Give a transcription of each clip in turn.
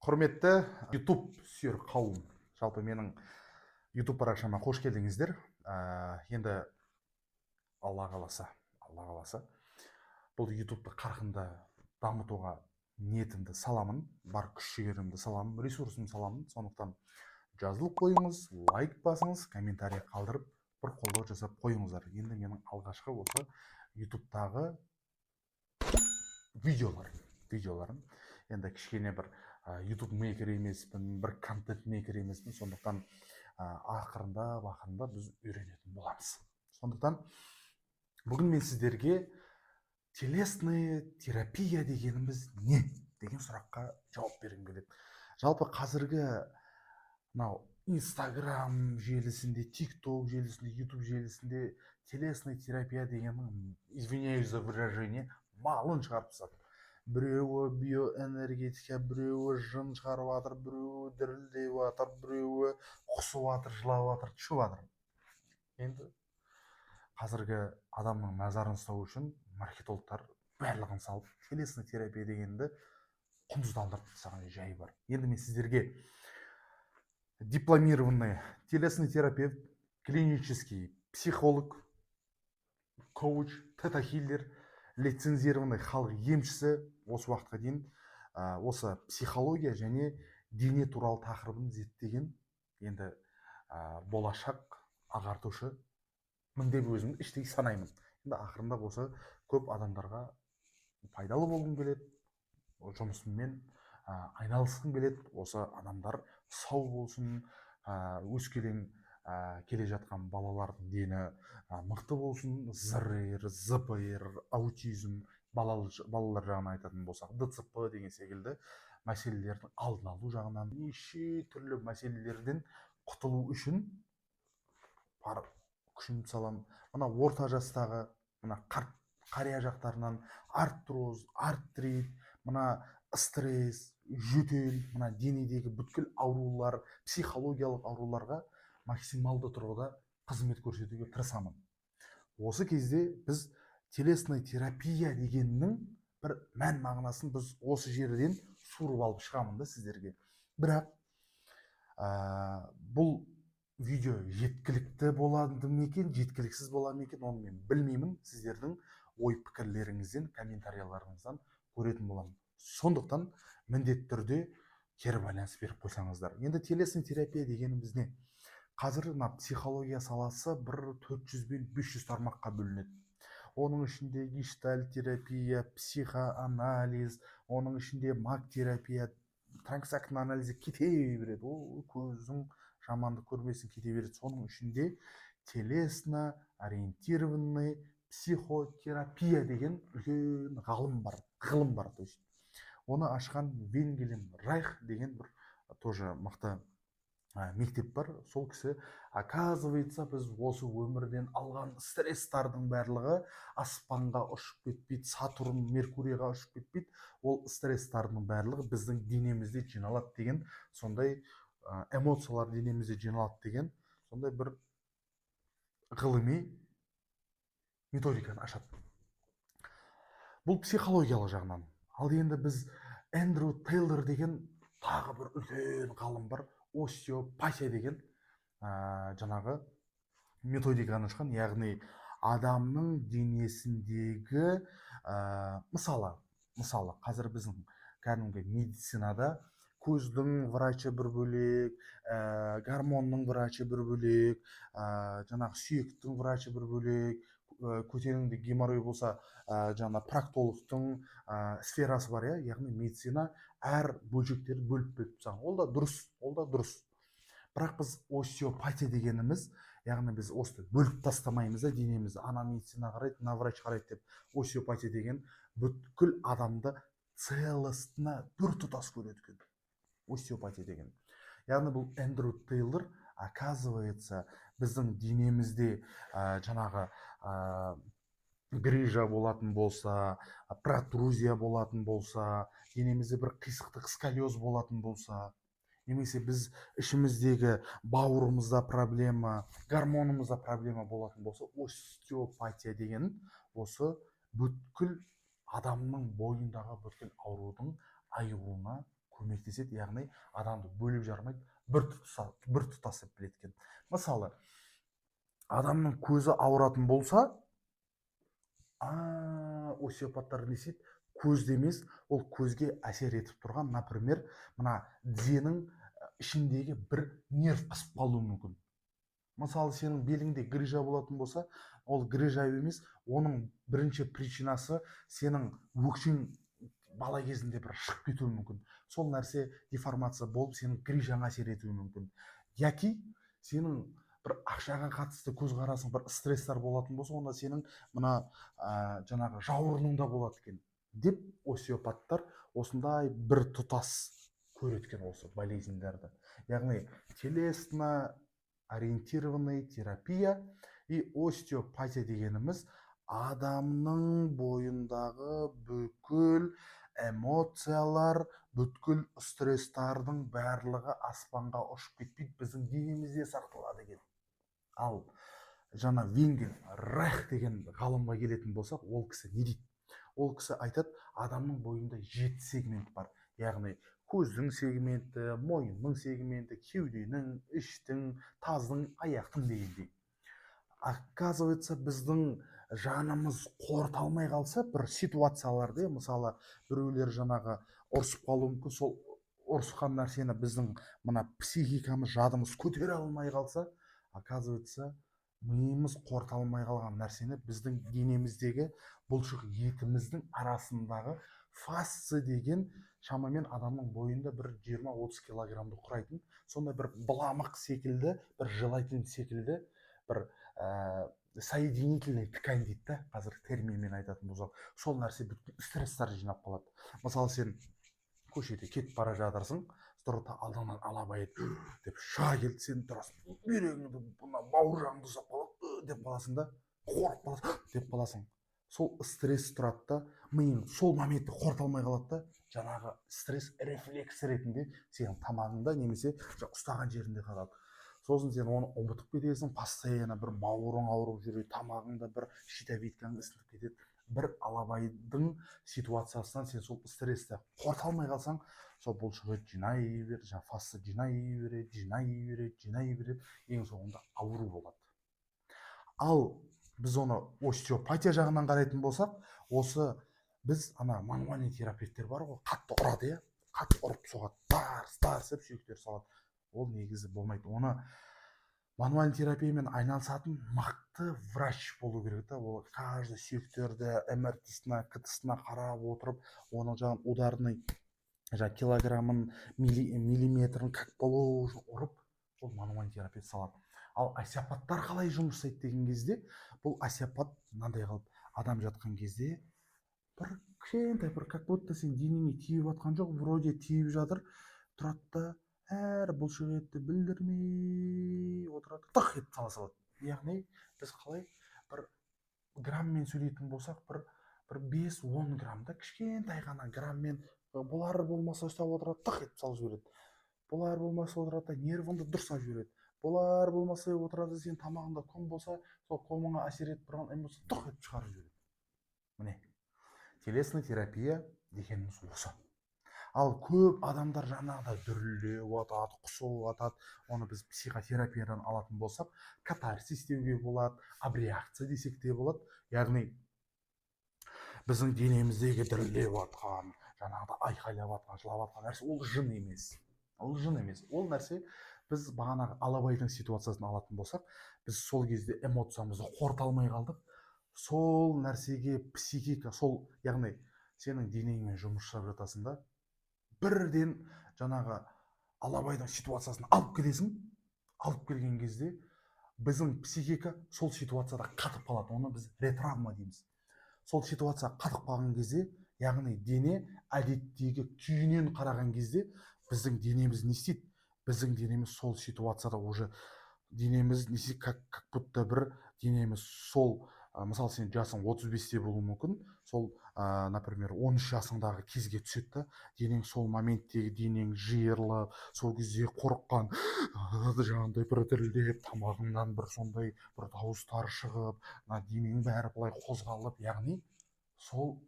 Құрметті YouTube сүйер қауым, жалпы менің YouTube парақшама қош келдіңіздер. Енді Алла қаласа, бұл YouTube'ды қарқынды дамытуға ниетімді саламын, бар күш-жігерімді саламын, ресурсымды саламын. Сондықтан жазылып қойыңыз, лайк басыңыз, комментарий қалдырып, бір қолдау жасап қойыңыздар. Енді менің алғашқы осы YouTube'дағы видеоларым. Енді кішкене бір YouTube мейкер емеспін, бір контент мейкер емеспін. Сондықтан ақырында біз үйренетін боламыз. Сондықтан бүгін мен сіздерге телесная терапия дегеніміз не деген сұраққа жауап бергім келеді. Жалпы қазіргі мынау Instagram желісінде, TikTok желісінде, YouTube желісінде телесная терапия дегеннің, извиняюсь за выражение, малын шығарып тастады. Біреуі биоэнергетика, біреуі жын шығарып жатыр, біреуі дірілдеп жатыр, біреуі құсып жатыр, жылап жатыр, түшіп жатыр. Енді қазіргі адамның назарын ұстау үшін маркетологтар барлығын салып телесная терапия дегенді құнсыздандырып тастаған жай бар. Енді мен сіздерге дипломированный телесный терапевт, клинический психолог, коуч, тета-хиллер, лицензированный халық емшісі осы уақытқа дейін осы психология және дене туралы тақырыбын зерттеген енді болашақ ағартушы деп өзімді іштей санаймын. Енді ақырында осы көп адамдарға пайдалы болғым келеді, жұмысыммен айналысқым келеді. Осы адамдар сау болсын, өскелең келе жатқан балалардың дені мықты болсын. ЗРР, ЗПР, аутизм, балалар жағынан айтатын болсақ, ДЦП деген секілді мәселелердің алдын алу жағынан неше түрлі мәселелерден құтылу үшін бар күшімді саламын. Мына орта жастағы, мына қария жақтарынан артроз, артрит, мына стресс, жөтел, мына денедегі бүткіл аурулар, психологиялық ауруларға максималды тұрғыда қызмет көрсетуге тырысамын. Осы кезде біз телесная терапия дегеннің бір мән мағынасын біз осы жерден суырып алып шығамын да сіздерге. Бірақ бұл видео жеткілікті болады ма екен, жеткіліксіз болады ма екен, оны мен білмеймін. Сіздердің ой пікірлеріңізден, комментарийларыңыздан көретін боламын. Сондықтан міндетті түрде кері байланыс беріп қойсаңыздар. Енді телесная терапия дегеніміз не? Қазір психология саласы бір 400 бен 500 тармаққа бөлінеді. Оның ішінде гештальт терапия, психоанализ, оның ішінде маг-терапия, транзактный анализге кете береді. Ол көздің жаманды көрмесін кете береді. Соның ішінде телесно ориентированный психотерапия деген үлкен ғылым бар. То есть оны ашқан Венгелем Райх деген бір тоже мықты мектеп бар. Сол кісі, оказывается, біз осы өмірден алған стресстардың барлығы аспанға ұшып кетпейді, Сатурн, Меркурийға ұшып кетпейді. Ол стресстардың барлығы біздің денемізде жиналады деген, сондай эмоциялар денемізде жиналады деген, сондай бір ғылыми методиканы ашады. Бұл психологиялық жағынан. Ал енді біз Эндрю Тейлор деген тағы бір үлкен ғалым бар, остеопатия деген жаңағы методиканы ашқан. Яғни адамның денесіндегі мысалы қазір біздің кәдімгі медицинада көздің врачы бір бөлек, гормонның врачы бір бөлек, жаңағы сүйектің врачы бір бөлек, көтеріңде геморрой болса жаңа проктологтың сферасы бар. Яғни медицина әр бөлшектерді бөліп беріп тастаған. Ол да дұрыс. Бірақ біз остеопатия дегеніміз, яғни біз осты бөліп тастамаймыз да денемізді, ана медицина қарайды, мына врач қарайды деп. Остеопатия деген бүткіл адамды целостно бір тұтас көреді екен. Остеопатия деген. Яғни бұл Эндрю Тейлор, оказывается, біздің денемізде жаңағы грыжа болатын болса, протрузия болатын болса, денемізде бір қисықтық сколиоз болатын болса, немесе біз ішіміздегі бауырымызда проблема, гормонымызда проблема болатын болса, остеопатия деген осы бүткіл адамның бойындағы бүткіл аурудың айығуына көмектеседі, яғни адамды бөліп жармайды, бір тұтасып біледі екен. Мысалы, адамның көзі ауыратын болса, остеопаттар не істейді? Көзде емес, ол көзге әсер етіп тұрған, например, мына тізенің ішіндегі бір нерв қысып қалуы мүмкін. Мысалы, сенің беліңде грыжа болатын болса, ол грыжа емес, оның бірінші причинасы сенің өкшең бала кезінде бір шығып кетуі мүмкін. Сол нәрсе деформация болып, сенің грыжаңа әсер етуі мүмкін. Яки сенің бір ақшаға қатысты көзқарасың бір стресстер болатын болса, онда сенің мына жаңағы жауырыныңда болады екен деп остеопаттар осындай бір тұтас көреді екен осы болезньдерді. Яғни телесно ориентированный терапия и остеопатия дегеніміз адамның бойындағы бүкіл эмоциялар, бүткіл стресстардың барлығы аспанға ұшып кетпейді, біздің денемізде сақталады екен. Ал жаңа Вингель Райх деген ғалымға келетін болсақ, ол кісі не дейді? Ол кісі айтады, адамның бойында 7 сегмент бар. Яғни көздің сегменті, мойынның сегменті, кеуденің, іштің, таздың, аяқтың дегендей. Оказывается, біздің жанымыз қорыталмай қалса, бір ситуацияларда, мысалы, біреулер жаңағы ұрысып қалуы мүмкін, сол ұрысқан нәрсені біздің мына психикамыз, жадымыз көтере алмай қалса, оказывается, миымыз қорыталмай қалған нәрсені біздің денеміздегі бұлшық етіміздің арасындағы фасция деген шамамен адамның бойында бір 20-30 килограммды құрайтын, сондай бір быламық секілді, бір желатин секілді, бір соединительный ткань дейді да, қазір терминмен айтатын болсақ, сол нәрсе бүткіл стресстар жинап қалады. Мысалы, сен көшеде кетіп бара жатырсың, тұрда алдыңнан алабай деп шыға келді, сен тұрасың, бүйрегіңді, мына бауыржаңды ұстап қалады деп қаласың да, қорқып қаласың деп қаласың. Сол стресс тұрады да, миың сол моментте қорыталмай қалады да, жаңағы стресс рефлекс ретінде сенің тамағыңда немесе ұстаған жерінде қалады. Сосын сен оны ұмытып кетесің, постоянно бір бауырың ауырып жүреді, тамағыңда бір щитовидкаң ісініп кетеді. Бір алабайдың ситуациясынан сен сол стрессті қорыта қалсаң, сол бұлшық ет жинай береді, фасция жинай береді, ең соңында ауру болады. Ал біз оны остеопатия жағынан қарайтын болсақ, осы біз ана мануальный терапевттер бар ғой, қатты ұрады, қатты ұрып соғады, тарс деп сүйектер салады. Ол негізі болмайды. Оны мануальный терапиямен айналысатын мықты врач болу керек та. Ол каждый сүйектерді МРТ-сына, КТ-сына қарап отырып, оның жаңағы ударный килограммын, миллиметрін как положено ұрып, ол мануальный терапевт салады. Ал остеопаттар қалай жұмыс жасайды деген кезде, бұл остеопат мынандай қылып, адам жатқан кезде бір кішкентай бір как будто сен денеңе тиіп жатқан жоқ, вроде тиіп жатыр, тұрады да әр бұлшық етті білдірмей отырады, тық етіп сала салады. Яғни біз қалай бір грамммен сөйлейтін болсақ, бір 5-10 граммда кішкентай ғана грамммен болар болмаса ұстап отырады, тық етіп салып жібереді. Болар болмаса отырады, нервіңді дұрыстап жібереді. Болар болмаса отырады, сен тамағыңда көң болса, сол көңіңе әсер етіп тұрған эмоция тық етіп шығарып жібереді. Міне, телесный терапия дегеніміз осы. Ал көп адамдар жаңағыдай дүрілдеп атады, құсып атады. Оны біз психотерапиядан алатын болсақ, катарсис деуге болады, абреакция десек те болады. Яғни біздің денеміздегі дүрілдеп атқан, жаңағыдай айқайлап атқан, жылап атқан нәрсе ол жын емес. Ол жын емес. Ол нәрсе біз бағанағы алабайдың ситуациясын алатын болсақ, біз сол кезде эмоциямызды қорыта алмай қалдық. Сол нәрсеге психика, сол яғни сенің денеңмен жұмыс жасап жатасың да, бірден жаңағы алабайдың ситуациясын алып келесің. Алып келген кезде біздің психика сол ситуацияда қатып қалады. Оны біз ретравма дейміз. Сол ситуация қатып қалған кезде, яғни дене әдеттегі күйінен қараған кезде, біздің денеміз не істейді? Біздің денеміз сол ситуацияда уже денеміз не істейді, как будто бір денеміз сол, мысалы сен жасың 35-те болуы мүмкін, сол например 13 жасыңдағы кезге түседі да, денең сол моменттегі денең жиырлы, сол кезде қорыққан, жаңағыдай бір дірілдеп, тамағыңнан бір сондай бір дауыстар шығып, денең бәрі былай қозғалып, яғни сол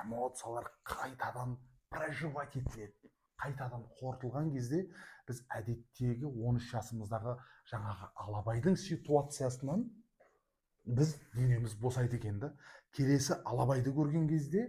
эмоциялар қайтадан проживать етіледі, қайтадан қорытылған кезде біз әдеттегі 13 жасымыздағы жаңағы алабайдың ситуациясынан біз денеміз босайды екен да. Келесі алабайды көрген кезде,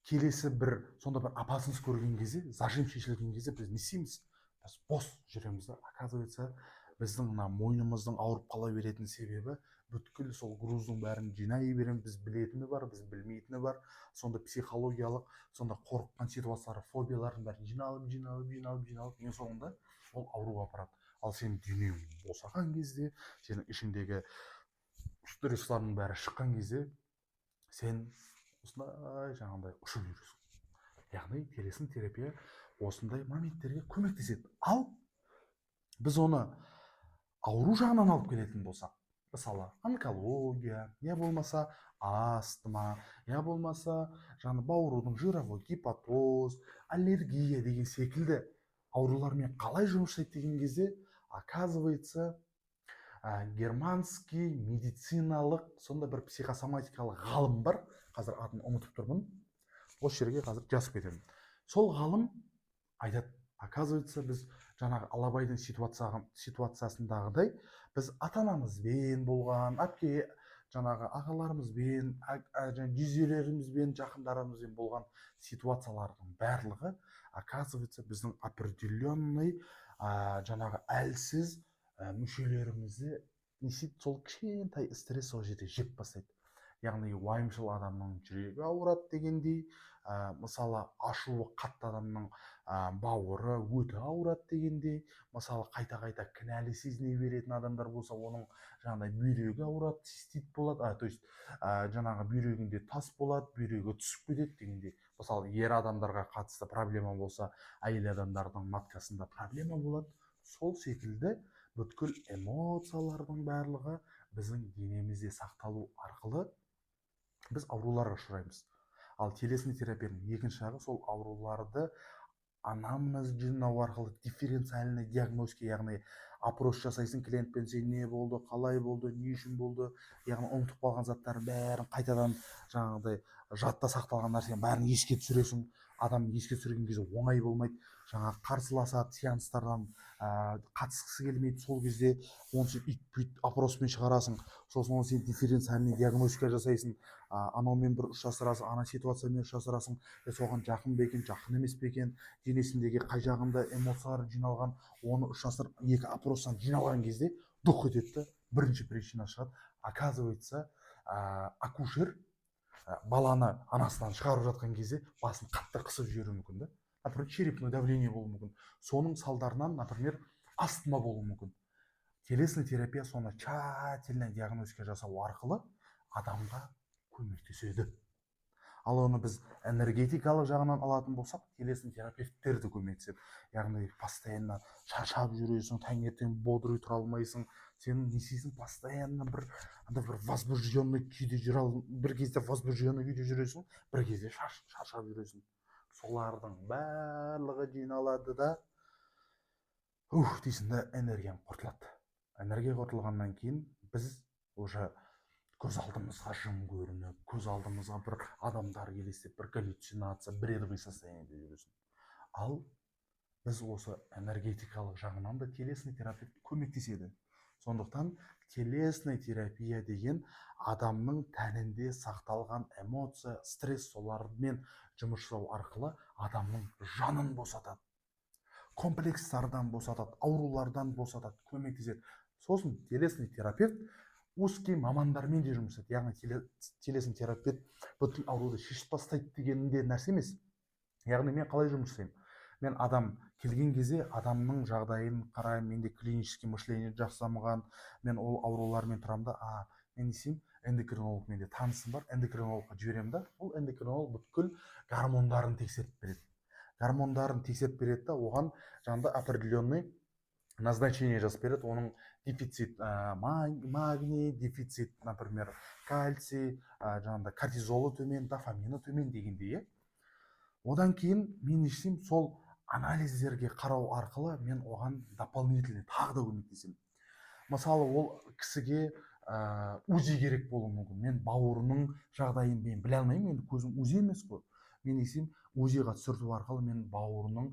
келесі бір сонда бір опасность көрген кезде, зажим шешілген кезде біз не істейміз? Біз бос жүреміз да. Оказывается, біздің мына мойнымыздың ауырып қала беретін себебі бүткіл сол груздың бәрін жинай береміз. Біз білетіні бар, біз білмейтіні бар. Сонда психологиялық, сонда қорыққан ситуациялар, фобиялардың бәрін жиналып, ең соңында ол ауруға апарады. Ал сен денең босаған кезде, сенің ішіндегі стресслардың бәрі шыққан кезде, сен осындай жаңағындай ұшып жүресің. Яғни телесін терапия осындай моменттерге көмектеседі. Ал біз оны ауру жағынан алып келетін болсақ, мысалы онкология, я болмаса астма, я болмаса жаңа баурудың жировой гепатоз, аллергия деген секілді аурулармен қалай жұмыс жасайды деген кезде, оказывается, германский медициналық сонда бір психосоматикалық ғалым бар, қазір атын ұмытып тұрмын, осы жерге қазір жазып кетемін. Сол ғалым айтады, оказывается, біз жаңағы алабайдың ситуациясындағыдай, біз ата-анамызбен болған, әпке жаңағы ағаларымызбен, жүзелерімізбен, жақындарымызбен болған ситуациялардың барлығы, оказывается, біздің определенный жаңағы әлсіз мүшелерімізді несет сол кішкентай стресс сол жерде жеп бастайды. Яғни уайымшыл адамның жүрегі ауырады дегендей, мысалы ашуы қатты адамның бауыры өте ауырады дегендей, мысалы қайта кінәлі сезіне беретін адамдар болса, оның жаңағыдай бүйрегі ауырады, цистит болады, то есть жаңағы бүйрегінде тас болады, бүйрегі түсіп кетеді дегендей. Мысалы ер адамдарға қатысты проблема болса, әйел адамдардың маткасында проблема болады. Сол секілді бүткіл эмоциялардың барлығы біздің денемізде сақталу арқылы біз ауруларға ұшыраймыз. Ал телесный терапияның екінші жағы сол ауруларды анамнез жинау арқылы дифференциальный диагностика, яғни опрос жасайсың клиентпен, сен не болды, қалай болды, не үшін болды, яғни ұмытып қалған заттардың бәрін қайтадан жаңағыдай жадта сақталған нәрсенің бәрін еске түсіресің. Адам еске түсірген кезде оңай болмайды, жаңағы қарсыласады, сеанстардан қатысқысы келмейді. Сол кезде оны сен үйтіп опроспен шығарасың, сосын оны сен дифференциальный диагностика жасайсың, анаумен бір ұштастырасың, ана ситуациямен ұштастырасың, соған жақын ба екен, жақын емес пе екен, денесіндегі қай жағында эмоциялар жиналған, оны ұштастырып екі опростан жиналған кезде дух етеді. Бірінші причина шығады. Оказывается, акушер баланы анасынан шығарып жатқан кезде басын қатты қысып жіберуі мүмкін да. Например, черепное давление болуы мүмкін. Соның салдарынан, например, астма болуы мүмкін. Телесный терапия соны тщательно диагностика жасау арқылы адамға көмектеседі. Ал оны біз энергетикалық жағынан алатын болсақ, телесный терапевттер де көмектеседі. Яғни постоянно шаршап жүресің, таңертең бодрый тұра алмайсың, сен не істейсің, постоянно бір возбужденный күйде бір кезде возбужденный күйде жүресің, бір кезде шаршап жүресің. Солардың барлығы жиналады да дейсің да, энергияң құртылады. Энергия құртылғаннан кейін біз уже көз алдымызға жым көрініп, көз алдымызға бір адамдар елестеп, бір галлюцинация, бредовый состояниеде жүресің. Ал біз осы энергетикалық жағынан да телесный терапия көмектеседі. Сондықтан телесный терапия деген адамның тәнінде сақталған эмоция, стресс, солармен жұмыс жасау арқылы адамның жанын босатады, комплекстардан босатады, аурулардан босатады, көмектеседі. Сосын телесный терапевт узкий мамандармен де жұмыс жасайды. Яғни телесный терапевт бүткіл ауруды шешіп тастайды дегенде нәрсе емес. Яғни мен қалай жұмыс жасаймын? Мен адам келген кезде адамның жағдайын қараймын, менде клинический мышление жақсамаған, мен ол аурулармен тұрамын да, мен не істеймін? Эндокринолог менде танысым бар, эндокринологқа жіберемін да, ол эндокринолог бүткіл гормондарын тексеріп береді. Гормондарын тексеріп береді да, оған жаңағыдай определенный назначение жазып береді. Оның дефицит магний, дефицит, например, кальций, жаңағыдай кортизолы төмен, дофамины төмен дегендей. Одан кейін мен не істеймін? Сол анализдерге қарау арқылы мен оған дополнительный тағы да көмектесемін. Мысалы, ол кісіге УЗИ керек болуы мүмкін. Мен бауырының жағдайын мен біле алмаймын, енді көзім УЗИ емес қой. Мен не істеймін? УЗИ-ға түсірту арқылы мен бауырының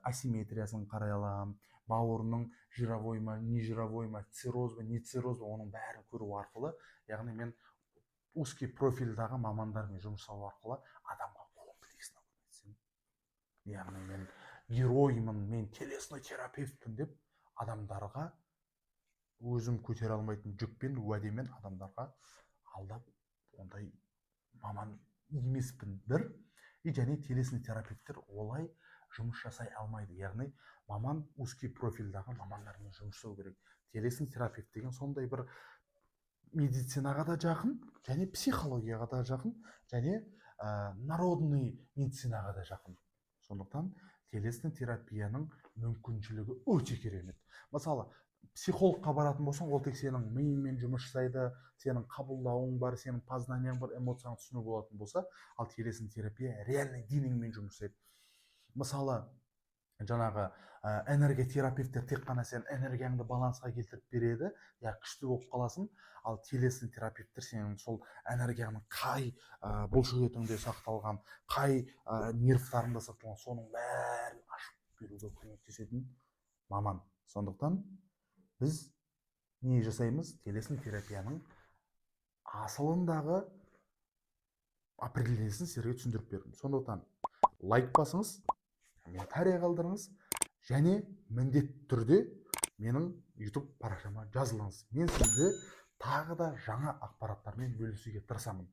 асимметриясын қарай аламын, бауырының жировой ма, не жировой ма, цирроз ба, не цирроз ба, оның бәрін көру арқылы, яғни мен узкий профильдағы мамандармен жұмыс жасау арқылы адамға комплексный көмектесемін. Яғни мен героймын, мен телесный терапевтпін деп адамдарға өзім көтере алмайтын жүкпен, уәдемен адамдарға алдап, ондай маман емеспін бір. Және телесный терапевттер олай жұмыс жасай алмайды. Яғни маман узкий профильдағы мамандармен жұмыс жасау керек. Телесный терапевт деген сондай бір медицинаға да жақын, және психологияға да жақын, және народный медицинаға да жақын. Сондықтан телесный терапияның мүмкіншілігі өте керемет. Мысалы, психологқа баратын болсаң, ол тек сенің миыңмен жұмыс жасайды, сенің қабылдауың бар, сенің познанияң бар, эмоцияң түсіну болатын болса, ал телесный терапия реальный денеңмен жұмыс жасайды. Мысалы, жаңағы энерготерапевттер тек қана сен энергияңды балансқа келтіріп береді, я күшті болып қаласың, ал телесный терапевттер сенің сол энергияның қай бұлшықетіңде сақталған, қай нервтарында сақталған, соның бәрін ашып беруге көмектесетін маман. Сондықтан біз не жасаймыз? Телесный терапияның асылындағы определениесін сіздерге түсіндіріп бердім. Сондықтан лайк басыңыз, комментарий қалдырыңыз, және міндетті түрде менің YouTube парақшама жазылыңыз. Мен сізді тағы да жаңа ақпараттармен бөлісуге тырысамын.